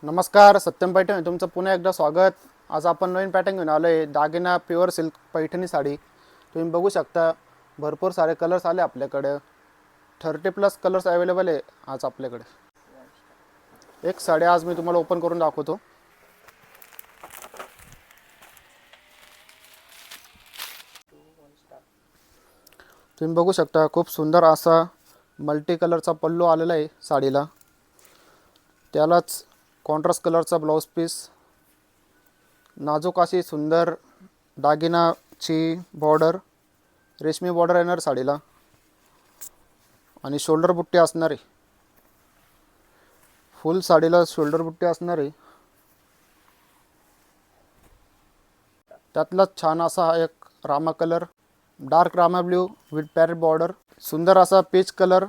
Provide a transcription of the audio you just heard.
नमस्कार, सत्यम पैठण तुमचं पुन्हा एकदा स्वागत. आज आपण नवीन पॅटर्न घेऊन आलो आहे. दागिना प्युअर सिल्क पैठणी साडी. तुम्ही बघू शकता भरपूर सारे कलर्स आले आपल्याकडे. 30+ कलर्स अवेलेबल आहे आज आपल्याकडे. एक साडी आज मी तुम्हाला ओपन करून दाखवतो. तुम्ही बघू शकता खूप सुंदर असा मल्टी कलरचा पल्लू आलेला आहे साडीला. त्यालाच कॉन्ट्रास्ट कलरचा ब्लाउज पीस, नाजूक अशी सुंदर दागिनाची बॉर्डर, रेशमी बॉर्डर येणार साडीला आणि शोल्डर बुट्टी असणार आहे. फुल साडीला शोल्डर बुट्टी असणार आहे. त्यातलाच छान असा एक Rama colour, dark Rama blue with parrot border, सुंदर असा पीच कलर